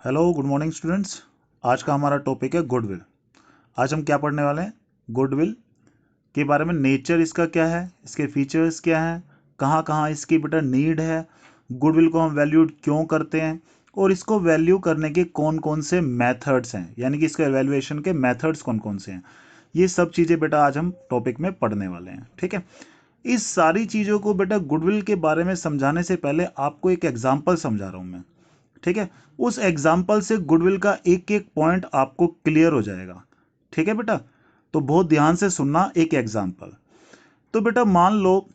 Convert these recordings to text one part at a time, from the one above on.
Hello good morning students. आज का हमारा टॉपिक है गुडविल। आज हम क्या पढ़ने वाले हैं? गुडविल के बारे में। नेचर इसका क्या है, इसके फीचर्स क्या हैं, कहाँ कहाँ इसकी बेटा नीड है, गुडविल को हम वैल्यूड क्यों करते हैं और इसको वैल्यू करने के कौन कौन से मेथड्स हैं, यानी कि इसके एवेल्युएशन के मेथड्स कौन कौन से हैं। ये सब चीज़ें बेटा आज हम टॉपिक में पढ़ने वाले हैं। ठीक है। इस सारी चीज़ों को बेटा गुडविल के बारे में समझाने से पहले आपको एक एग्जाम्पल समझा रहा हूँ मैं। ठीक है। उस एग्जाम्पल से गुडविल का एक एक पॉइंट आपको क्लियर हो जाएगा। ठीक है बेटा, तो बहुत ध्यान से सुनना। एक एग्जाम्पल, तो बेटा मान लो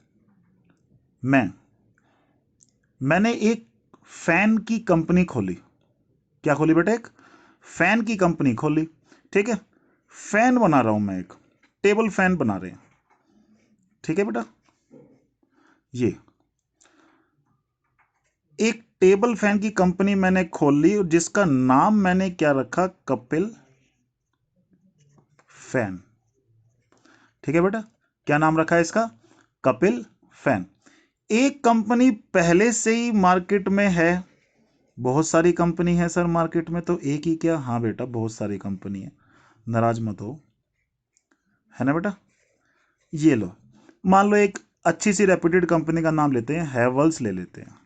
मैंने एक फैन की कंपनी खोली। क्या खोली बेटा? एक फैन की कंपनी खोली। ठीक है। फैन बना रहा हूं मैं, एक टेबल फैन बना रहे हैं। ठीक है बेटा, ये एक टेबल फैन की कंपनी मैंने खोल ली और जिसका नाम मैंने क्या रखा? कपिल फैन। ठीक है बेटा, क्या नाम रखा है इसका? कपिल फैन। एक कंपनी पहले से ही मार्केट में है। बहुत सारी कंपनी है सर मार्केट में, तो एक ही क्या? हाँ बेटा, बहुत सारी कंपनी है, नाराज मत हो, है ना बेटा। ये लो, मान लो एक अच्छी सी रेप्यूटेड कंपनी का नाम लेते हैं, हैवल्स ले लेते हैं।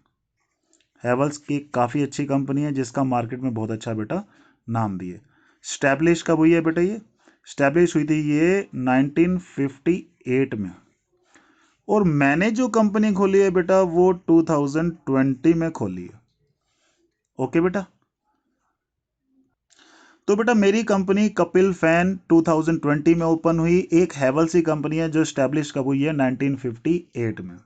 हैवल्स की काफ़ी अच्छी कंपनी है जिसका मार्केट में बहुत अच्छा बेटा नाम भी है। स्टैब्लिश कब हुई है बेटा? ये स्टैब्लिश हुई थी ये 1958 में। और मैंने जो कंपनी खोली है बेटा वो 2020 में खोली है। ओके बेटा, तो बेटा मेरी कंपनी कपिल फैन 2020 में ओपन हुई। एक हैवल्स की कंपनी है जो स्टैब्लिश कब हुई है? 1958 में।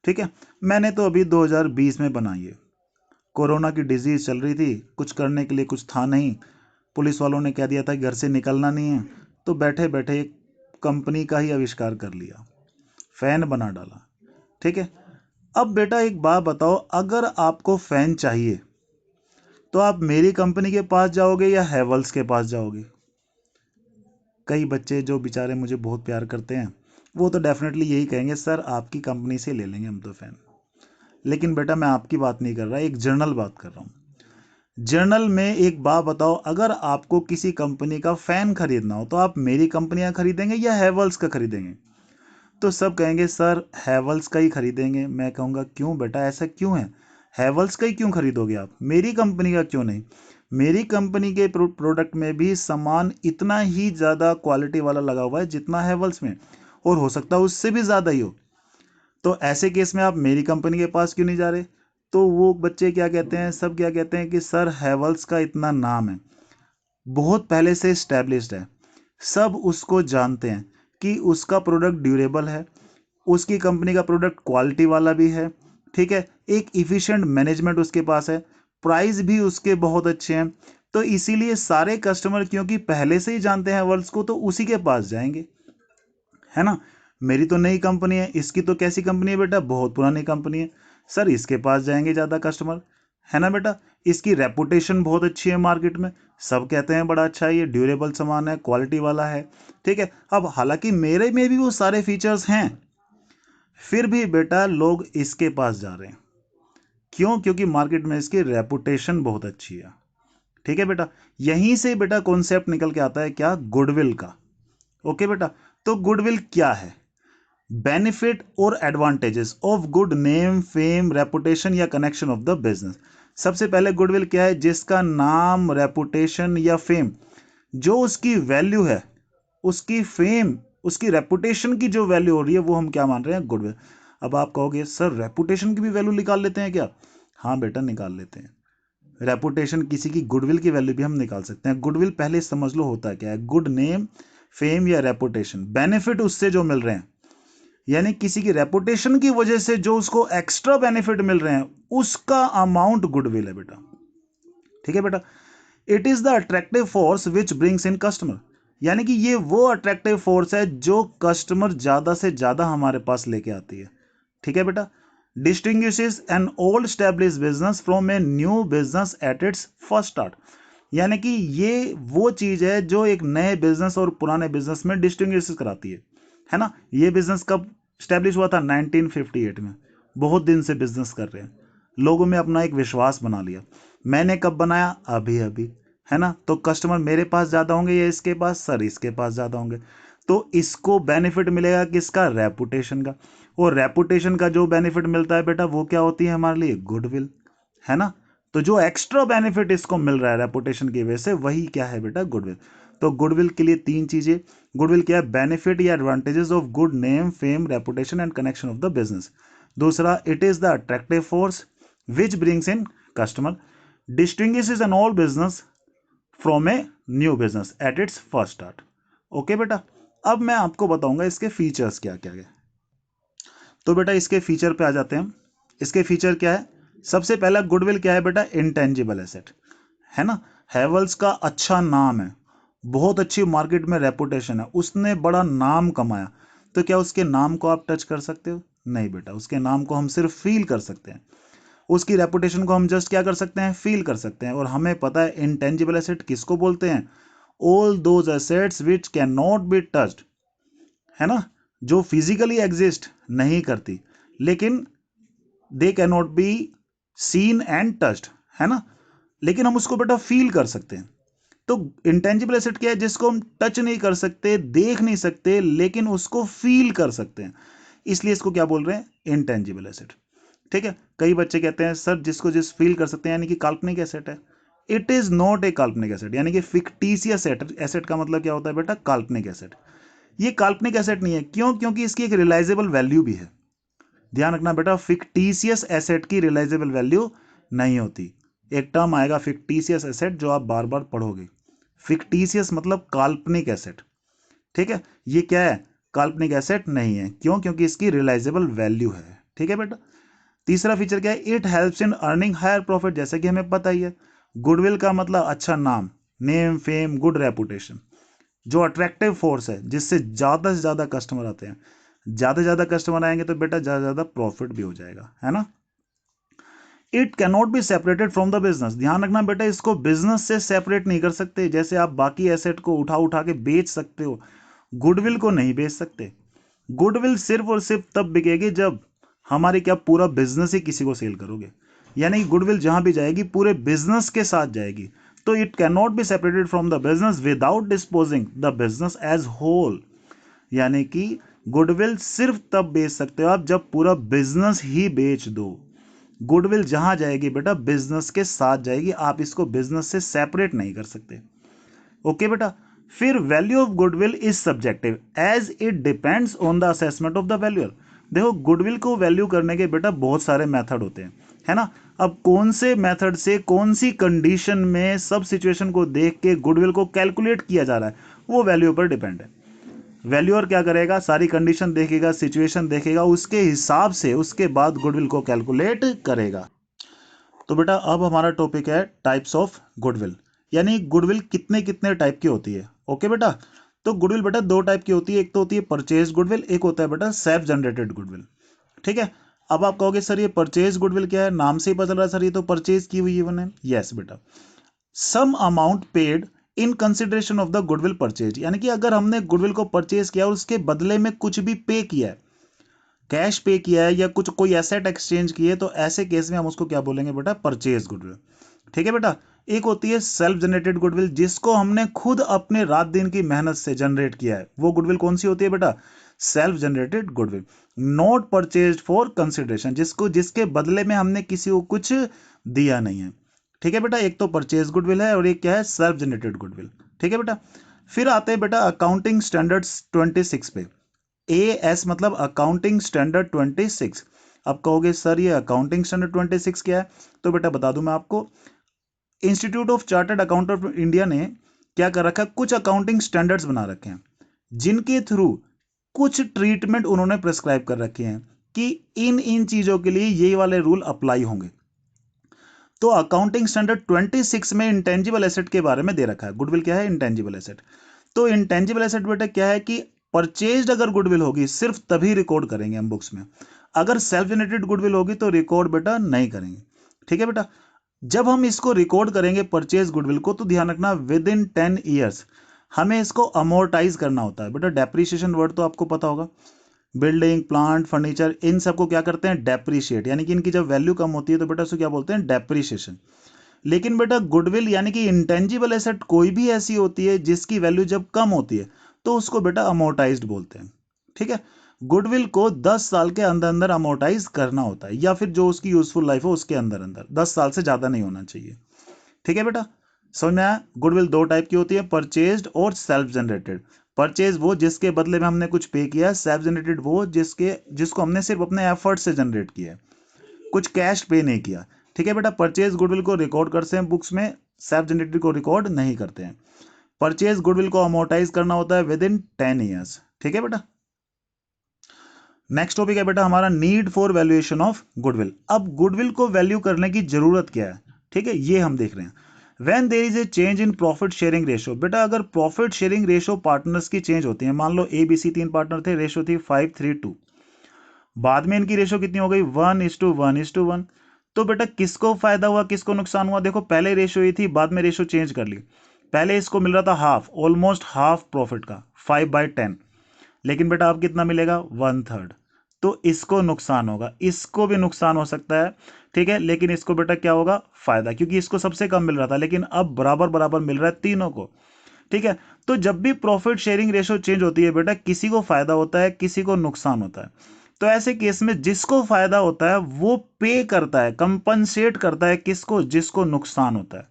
ठीक है। मैंने तो अभी 2020 में बनाई है। कोरोना की डिजीज चल रही थी, कुछ करने के लिए कुछ था नहीं। पुलिस वालों ने कह दिया था कि घर से निकलना नहीं है, तो बैठे बैठे एक कंपनी का ही आविष्कार कर लिया, फैन बना डाला। ठीक है। अब बेटा एक बात बताओ, अगर आपको फैन चाहिए तो आप मेरी कंपनी के पास जाओगे या हैवल्स के पास जाओगे? कई बच्चे जो बेचारे मुझे बहुत प्यार करते हैं वो तो डेफिनेटली यही कहेंगे, सर आपकी कंपनी से ले लेंगे हम तो फैन। लेकिन बेटा मैं आपकी बात नहीं कर रहा, एक जनरल बात कर रहा हूँ। जनरल में एक बात बताओ, अगर आपको किसी कंपनी का फैन खरीदना हो तो आप मेरी कंपनियां खरीदेंगे या हैवल्स का खरीदेंगे? तो सब कहेंगे सर हैवल्स का ही खरीदेंगे। मैं कहूँगा क्यों बेटा, ऐसा क्यों है? हैवल्स का ही क्यों खरीदोगे आप, मेरी कंपनी का क्यों नहीं? मेरी कंपनी के प्रोडक्ट में भी सामान इतना ही ज़्यादा क्वालिटी वाला लगा हुआ है जितना हैवल्स में, और हो सकता है उससे भी ज़्यादा ही हो। तो ऐसे केस में आप मेरी कंपनी के पास क्यों नहीं जा रहे? तो वो बच्चे क्या कहते हैं, सब क्या कहते हैं कि सर हैवल्स का इतना नाम है, बहुत पहले से इस्टेब्लिश्ड है, सब उसको जानते हैं कि उसका प्रोडक्ट ड्यूरेबल है, उसकी कंपनी का प्रोडक्ट क्वालिटी वाला भी है। ठीक है। एक इफिशिएंट मैनेजमेंट उसके पास है, प्राइस भी उसके बहुत अच्छे हैं। तो इसीलिए सारे कस्टमर क्योंकि पहले से ही जानते हैं हैवल्स को, तो उसी के पास जाएंगे, है ना। मेरी तो नई कंपनी है, इसकी तो कैसी कंपनी है बेटा? बहुत पुरानी कंपनी है, सर इसके पास जाएंगे ज़्यादा कस्टमर, है ना बेटा। इसकी रेपुटेशन बहुत अच्छी है मार्केट में, सब कहते हैं बड़ा अच्छा है, ये ड्यूरेबल सामान है, क्वालिटी वाला है। ठीक है। अब हालांकि मेरे में भी वो सारे फीचर्स हैं, फिर भी बेटा लोग इसके पास जा रहे हैं। क्यों? क्योंकि मार्केट में इसकी रेपुटेशन बहुत अच्छी है। ठीक है बेटा, यहीं से बेटा कॉन्सेप्ट निकल के आता है क्या? गुडविल का। ओके बेटा, तो गुडविल क्या है? बेनिफिट और advantages of good name, fame, reputation या कनेक्शन ऑफ द बिजनेस। सबसे पहले गुडविल क्या है? जिसका नाम, रेपुटेशन या फेम, जो उसकी वैल्यू है, उसकी फेम, उसकी रेपुटेशन की जो वैल्यू हो रही है वो हम क्या मान रहे हैं? गुडविल। अब आप कहोगे सर रेपुटेशन की भी वैल्यू निकाल लेते हैं क्या? हाँ बेटा निकाल लेते हैं। रेपुटेशन किसी की गुडविल की वैल्यू भी हम निकाल सकते हैं। गुडविल पहले समझ लो होता क्या है? गुड नेम, फेम या रेपुटेशन, बेनिफिट उससे जो मिल रहे हैं, यानी किसी की रेपुटेशन की वजह से जो उसको एक्स्ट्रा बेनिफिट मिल रहे हैं, उसका अमाउंट गुडविल है बेटा। ठीक है बेटा। It is the attractive force which brings in customer, यानी कि ये वो अट्रैक्टिव फोर्स है जो कस्टमर ज्यादा से ज्यादा हमारे पास लेके आती है। ठीक है बेटा। Distinguishes an old establish business from a new business at its first start, यानी कि ये वो चीज है जो एक नए बिजनेस और पुराने बिजनेस में डिस्टिंग्विश कराती है ना। ये बिजनेस कब स्टैब्लिश हुआ था? 1958 में। बहुत दिन से बिजनेस कर रहे हैं, लोगों में अपना एक विश्वास बना लिया। मैंने कब बनाया? अभी अभी, है ना। तो कस्टमर मेरे पास ज़्यादा होंगे या इसके पास? सर इसके पास ज़्यादा होंगे। तो इसको बेनिफिट मिलेगा किसका? रेपुटेशन का। और रेपुटेशन का जो बेनिफिट मिलता है बेटा वो क्या होती है हमारे लिए? गुडविल, है ना। तो जो एक्स्ट्रा बेनिफिट इसको मिल रहा है रेपुटेशन की वजह से, वही क्या है बेटा? गुडविल। तो गुडविल के लिए तीन चीजें। गुडविल क्या है? बेनिफिट या advantages of good name, fame, reputation and connection of the business. दूसरा, it is the attractive force which brings in customer, distinguishes an old business from a new business at its first start. Okay बेटा, अब मैं आपको बताऊंगा इसके features क्या क्या है। तो बेटा इसके फीचर पे आ जाते हैं। इसके फीचर क्या है? सबसे पहला, गुडविल क्या है बेटा? इंटेंजिबल एसेट, है ना। हैवल्स का अच्छा नाम है, बहुत अच्छी मार्केट में रेपुटेशन है, उसने बड़ा नाम कमाया। तो क्या उसके नाम को आप टच कर सकते हो? नहीं बेटा, उसके नाम को हम सिर्फ फील कर सकते हैं। उसकी रेपुटेशन को हम जस्ट क्या कर सकते हैं? फील कर सकते हैं। और हमें पता है इंटेंजिबल एसेट किसको बोलते हैं? All those assets which can not be touched, है ना, जो फिजिकली एग्जिस्ट नहीं करती, लेकिन they can not be seen and touched, है ना, लेकिन हम उसको बेटा फील कर सकते हैं। तो इंटेंजिबल एसेट क्या है? जिसको हम टच नहीं कर सकते, देख नहीं सकते, लेकिन उसको फील कर सकते हैं, इसलिए इसको क्या बोल रहे हैं? Intangible asset. ठीक है। कई बच्चे कहते हैं सर जिसको जिस फील कर सकते हैं यानी कि काल्पनिक एसेट है। इट इज नॉट ए काल्पनिक एसेट, यानी कि फिक्टिशियस एसेट का मतलब क्या होता है बेटा? काल्पनिक एसेट। ये काल्पनिक एसेट नहीं है। क्यों? क्योंकि इसकी एक रियलाइजेबल वैल्यू भी है। ध्यान रखना बेटा, फिक्टिशियस एसेट की रियलाइजेबल वैल्यू नहीं होती। एक टर्म आएगा फिक्टिशियस एसेट जो आप बार बार पढ़ोगे। फिक्टिशियस मतलब काल्पनिक एसेट। ठीक है। ये क्या है? काल्पनिक एसेट नहीं है। क्यों? क्योंकि इसकी रियलाइजेबल वैल्यू है। ठीक है बेटा। तीसरा फीचर क्या है? It helps in earning higher profit, जैसे कि हमें पता ही है। गुडविल का मतलब अच्छा नाम, नेम, फेम, गुड रेपुटेशन। जो अट्रैक्टिव फोर्स है जिससे ज्यादा से ज्यादा कस्टमर आते हैं। ज्यादा से ज्यादा कस्टमर आएंगे तो बेटा ज्यादा से ज्यादा प्रॉफिट भी हो जाएगा, है ना। It cannot be separated from the business. ध्यान रखना बेटा, इसको बिजनेस से सेपरेट नहीं कर सकते। जैसे आप बाकी एसेट को उठा उठा के बेच सकते हो, गुडविल को नहीं बेच सकते। गुडविल सिर्फ और सिर्फ तब बिकेगी जब हमारे क्या पूरा बिजनेस ही किसी को सेल करोगे। यानी कि गुडविल जहां भी जाएगी पूरे बिजनेस के साथ जाएगी। तो it can not be separated from the business without disposing the business as whole. यानी कि गुडविल सिर्फ तब बेच सकते हो आप जब पूरा बिजनेस ही बेच दो। गुडविल जहां जाएगी बेटा बिजनेस के साथ जाएगी, आप इसको बिजनेस से सेपरेट नहीं कर सकते। ओके बेटा। फिर value of goodwill is subjective as it depends on the assessment of the valuer. देखो गुडविल को वैल्यू करने के बेटा बहुत सारे मेथड होते हैं, है ना। अब कौन से मेथड से कौन सी कंडीशन में सब सिचुएशन को देख के गुडविल को कैलकुलेट किया जा रहा है, वो वैल्यू पर डिपेंड है। वैल्यूअर क्या करेगा? सारी कंडीशन देखेगा, सिचुएशन देखेगा, उसके हिसाब से उसके बाद गुडविल को कैलकुलेट करेगा। तो बेटा अब हमारा टॉपिक है टाइप्स ऑफ गुडविल, यानी गुडविल कितने कितने टाइप की होती है। ओके बेटा। तो गुडविल बेटा दो टाइप की होती है, एक तो होती है परचेज गुडविल, एक होता है बेटा सेल्फ जनरेटेड गुडविल। ठीक है। अब आप कहोगे सर ये परचेज गुडविल क्या है? नाम से ही पता चल रहा है सर ये तो परचेज की हुई है। यस बेटा, some amount paid in consideration of the goodwill purchase, यानी कि अगर हमने गुडविल को परचेज किया और उसके बदले में कुछ भी पे किया है, कैश पे किया है या कुछ कोई एसेट एक्सचेंज की है, तो ऐसे केस में हम उसको क्या बोलेंगे बेटा? Purchase goodwill. ठीक है बेटा। एक होती है सेल्फ जनरेटेड गुडविल, जिसको हमने खुद अपने रात दिन की मेहनत से जनरेट किया है, वो गुडविल कौन सी होती है बेटा? Self generated goodwill. Not purchase for consideration, जिसको जिसके बदले में हमने किसी को कुछ दिया नहीं है। ठीक है बेटा, एक तो परचेज गुडविल है और एक क्या है? Self generated goodwill. ठीक है बेटा। फिर आते हैं बेटा अकाउंटिंग स्टैंडर्ड्स 26 पे। AS मतलब अकाउंटिंग स्टैंडर्ड 26। अब कहोगे सर ये अकाउंटिंग स्टैंडर्ड 26 क्या है? तो बेटा बता दूं मैं आपको, institute of chartered accountant of India ने क्या कर रखा है? कुछ अकाउंटिंग स्टैंडर्ड्स बना रखे हैं, जिनके थ्रू कुछ ट्रीटमेंट उन्होंने प्रिस्क्राइब कर रखे हैं कि इन इन चीजों के लिए ये वाले रूल अप्लाई होंगे। तो अकाउंटिंग स्टैंडर्ड 26 में इंटेंजिबल एसेट के बारे में दे रखा है। गुडविल क्या है? Intangible asset. तो इंटेंजिबल एसेट बेटा क्या है कि परचेज्ड अगर गुडविल होगी सिर्फ तभी रिकॉर्ड करेंगे हम बुक्स में, अगर सेल्फ जनरेटेड गुडविल होगी तो रिकॉर्ड बेटा नहीं करेंगे। ठीक है बेटा। जब हम इसको रिकॉर्ड करेंगे परचेज गुडविल को, तो ध्यान रखना विद इन 10 ईयर्स हमें इसको अमोर्टाइज करना होता है। बेटा डेप्रीशिएशन वर्ड तो आपको पता होगा, बिल्डिंग, प्लांट, फर्नीचर, इन सबको क्या करते हैं? डेप्रीशिएट, यानी कि इनकी जब वैल्यू कम होती है तो बेटा उसको क्या बोलते हैं? डेप्रीशिएशन। लेकिन बेटा गुडविल यानी कि इंटेंजिबल एसेट कोई भी ऐसी होती है जिसकी वैल्यू जब कम होती है तो उसको बेटा अमोर्टाइज्ड बोलते हैं। ठीक है, गुडविल को 10 साल के अंदर अंदर अमोर्टाइज करना होता है, या फिर जो उसकी यूजफुल लाइफ हो उसके अंदर अंदर 10 साल से ज्यादा नहीं होना चाहिए। ठीक है बेटा, समझ में आया? गुडविल दो टाइप की होती है, परचेज्ड और सेल्फ जनरेटेड। परचेज वो जिसके बदले में हमने कुछ पे किया है, सेल्फ जनरेटेड वो जिसको हमने सिर्फ अपने एफर्ट से जनरेट किया है, कुछ कैश पे नहीं किया। ठीक है बेटा, परचेज गुडविल को रिकॉर्ड करते हैं बुक्स में, सेल्फ जनरेटेड को रिकॉर्ड नहीं करते हैं। परचेज गुडविल को अमोर्टाइज करना होता है विद इन 10 ईयर्स। ठीक है बेटा, नेक्स्ट टॉपिक है बेटा हमारा need for valuation of goodwill. अब गुडविल को वैल्यू करने की जरूरत क्या है, ठीक है, ये हम देख रहे हैं। When there is a change in profit sharing ratio, बेटा अगर प्रॉफिट शेयरिंग रेशियो पार्टनर्स की चेंज होती है, मान लो ए बी सी 3 पार्टनर थे, रेशियो थी 5:3:2, बाद में इनकी रेशियो कितनी हो गई 1:1:1, तो बेटा किसको फायदा हुआ किसको नुकसान हुआ? देखो पहले रेशियो ये थी, बाद में रेशियो चेंज कर ली। पहले इसको मिल रहा था हाफ, ऑलमोस्ट हाफ प्रॉफिट का, 5/10, लेकिन बेटा अब कितना मिलेगा 1/3, तो इसको नुकसान होगा, इसको भी नुकसान हो सकता है। ठीक है, लेकिन इसको बेटा क्या होगा फायदा, क्योंकि इसको सबसे कम मिल रहा था, लेकिन अब बराबर बराबर मिल रहा है तीनों को। ठीक है, तो जब भी प्रॉफिट शेयरिंग रेशियो चेंज होती है बेटा, किसी को फायदा होता है किसी को नुकसान होता है। तो ऐसे केस में जिसको फायदा होता है वो पे करता है, कंपनसेट करता है किसको? जिसको नुकसान होता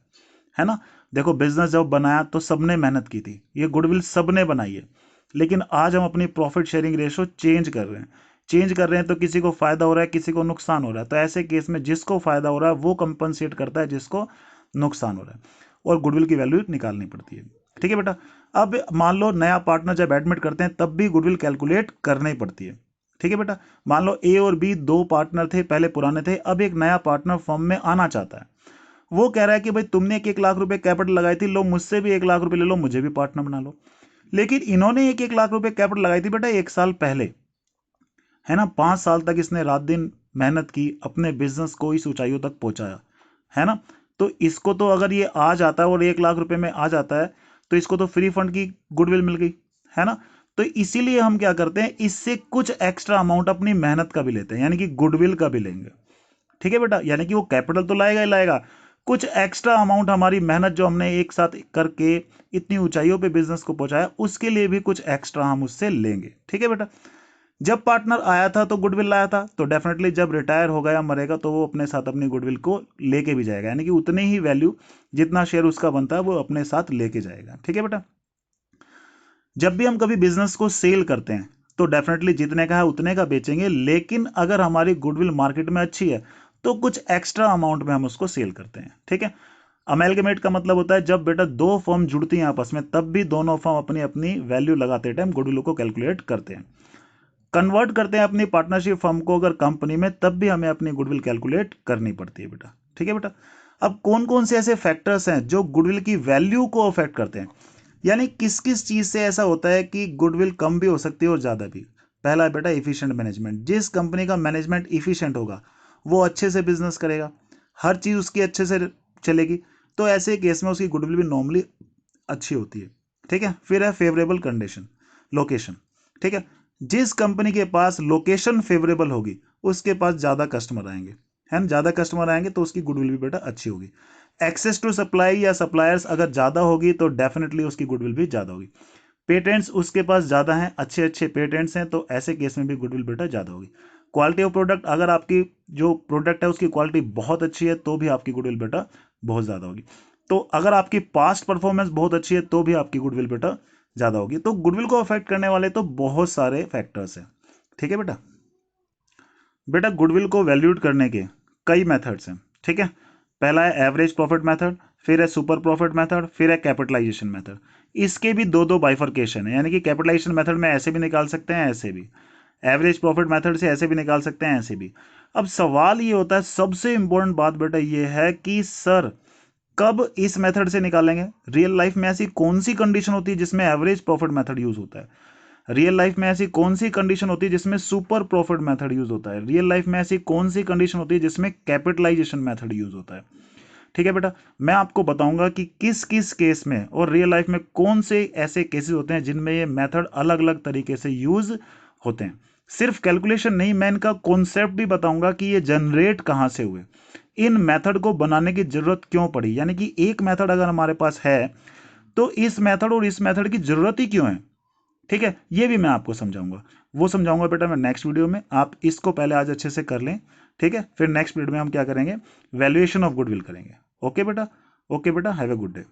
है ना। देखो बिजनेस जब बनाया तो सबने मेहनत की थी, ये गुडविल सबने बनाई है, लेकिन आज हम अपनी प्रॉफिट शेयरिंग रेशियो चेंज कर रहे हैं तो किसी को फायदा हो रहा है किसी को नुकसान हो रहा है। तो ऐसे केस में जिसको फायदा हो रहा है वो कंपनसेट करता है जिसको नुकसान हो रहा है, और गुडविल की वैल्यू निकालनी पड़ती है। ठीक है बेटा, अब मान लो नया पार्टनर जब एडमिट करते हैं तब भी गुडविल कैलकुलेट करनी पड़ती है। ठीक है बेटा, मान लो ए और बी दो पार्टनर थे, पहले पुराने थे, अब एक नया पार्टनर फर्म में आना चाहता है। वो कह रहा है कि भाई तुमने 1 लाख रुपए कैपिटल लगाई थी, लो मुझसे भी 1 लाख रुपए ले लो, मुझे भी पार्टनर बना लो। लेकिन इन्होंने 1 लाख रुपए कैपिटल लगाई थी बेटा 1 साल पहले, है ना। 5 साल तक इसने रात दिन मेहनत की, अपने बिजनेस को इस ऊंचाइयों तक पहुंचाया, है ना। तो इसको तो अगर ये आ जाता है और 1 लाख रुपए में आ जाता है तो इसको तो फ्री फंड की गुडविल मिल गई, है ना। तो इसीलिए हम क्या करते हैं, इससे कुछ एक्स्ट्रा अमाउंट अपनी मेहनत का भी लेते हैं, यानी कि गुडविल का भी लेंगे। ठीक है बेटा, यानी कि वो कैपिटल तो लाएगा ही लाएगा, कुछ एक्स्ट्रा अमाउंट हमारी मेहनत जो हमने एक साथ करके इतनी ऊंचाइयों पे बिजनेस को पहुंचाया उसके लिए भी कुछ एक्स्ट्रा हम उससे लेंगे। ठीक है बेटा, जब पार्टनर आया था तो गुडविल लाया था, तो डेफिनेटली जब रिटायर हो गया मरेगा तो वो अपने साथ अपनी गुडविल को लेके भी जाएगा, यानी कि उतनी ही वैल्यू जितना शेयर उसका बनता है वो अपने साथ लेके जाएगा। ठीक है बेटा, जब भी हम कभी बिजनेस को सेल करते हैं तो डेफिनेटली जितने का है उतने का बेचेंगे, लेकिन अगर हमारी गुडविल मार्केट में अच्छी है तो कुछ एक्स्ट्रा अमाउंट में हम उसको सेल करते हैं। ठीक है, अमेलगमेट का मतलब होता है जब बेटा दो फर्म जुड़ती हैं आपस में तब भी दोनों फर्म अपनी अपनी वैल्यू लगाते टाइम गुडविल को कैलकुलेट करते हैं। कन्वर्ट करते हैं अपनी पार्टनरशिप फर्म को अगर कंपनी में, तब भी हमें अपनी गुडविल कैलकुलेट करनी पड़ती है बेटा। ठीक है बेटा, अब कौन कौन से ऐसे फैक्टर्स हैं जो गुडविल की वैल्यू को अफेक्ट करते हैं, यानी किस किस चीज से ऐसा होता है कि गुडविल कम भी हो सकती है और ज्यादा भी। पहला है बेटा इफिशिएंट मैनेजमेंट, जिस कंपनी का मैनेजमेंट इफिशिएंट होगा वो अच्छे से बिजनेस करेगा, हर चीज उसकी अच्छे से चलेगी, तो ऐसे केस में उसकी गुडविल भी नॉर्मली अच्छी होती है। ठीक है, फिर है फेवरेबल कंडीशन, लोकेशन। ठीक है, जिस कंपनी के पास लोकेशन फेवरेबल होगी उसके पास ज्यादा कस्टमर आएंगे, है ना, ज्यादा कस्टमर आएंगे तो उसकी गुडविल भी बेटा अच्छी होगी। एक्सेस टू सप्लाई या सप्लायर्स अगर ज्यादा होगी तो डेफिनेटली उसकी गुडविल भी ज्यादा होगी। पेटेंट्स उसके पास ज्यादा हैं, अच्छे अच्छे पेटेंट्स हैं, तो ऐसे केस में भी गुडविल बेटा ज्यादा होगी। क्वालिटी ऑफ प्रोडक्ट, अगर आपकी जो प्रोडक्ट है उसकी क्वालिटी बहुत अच्छी है तो भी आपकी गुडविल बेटा बहुत ज्यादा होगी। तो अगर आपकी पास्ट परफॉर्मेंस बहुत अच्छी है तो भी आपकी गुडविल बेटा ज्यादा होगी। तो गुडविल को अफेक्ट करने वाले तो बहुत सारे फैक्टर्स हैं। ठीक है बेटा, बेटा गुडविल को वैल्यूड करने के कई मेथड्स हैं। ठीक है, पहला है एवरेज प्रॉफिट मेथड, फिर है सुपर प्रॉफिट मेथड, फिर है कैपिटलाइजेशन मेथड। इसके भी दो दो बाइफर्केशन है, यानी कि कैपिटलाइजेशन मेथड में ऐसे भी निकाल सकते हैं ऐसे भी, एवरेज प्रॉफिट मेथड से ऐसे भी निकाल सकते हैं ऐसे भी। अब सवाल ये होता है, सबसे इंपॉर्टेंट बात बेटा ये है कि सर कब इस मेथड से निकालेंगे, रियल लाइफ में ऐसी कौन सी कंडीशन होती है जिसमें एवरेज प्रॉफिट मेथड यूज होता है, रियल लाइफ में ऐसी कौन सी कंडीशन होती है जिसमें सुपर प्रॉफिट मेथड यूज होता है, रियल लाइफ में ऐसी कौन सी कंडीशन होती है जिसमें कैपिटलाइजेशन मेथड यूज होता है। ठीक है बेटा, मैं आपको बताऊंगा कि किस किस केस में और रियल लाइफ में कौन से ऐसे केसेस होते हैं जिनमें ये मेथड अलग अलग तरीके से यूज होते हैं। सिर्फ कैलकुलेशन नहीं, मैं इनका कॉन्सेप्ट भी बताऊंगा कि ये जनरेट कहां से हुए, इन मेथड को बनाने की जरूरत क्यों पड़ी, यानी कि एक मेथड अगर हमारे पास है तो इस मेथड और इस मेथड की जरूरत ही क्यों है। ठीक है, ये भी मैं आपको समझाऊंगा, वो समझाऊंगा बेटा मैं नेक्स्ट वीडियो में। आप इसको पहले आज अच्छे से कर लें, ठीक है, फिर नेक्स्ट वीडियो में हम क्या करेंगे, वैल्यूएशन ऑफ गुडविल करेंगे। ओके बेटा, ओके बेटा, हैव ए गुड डे।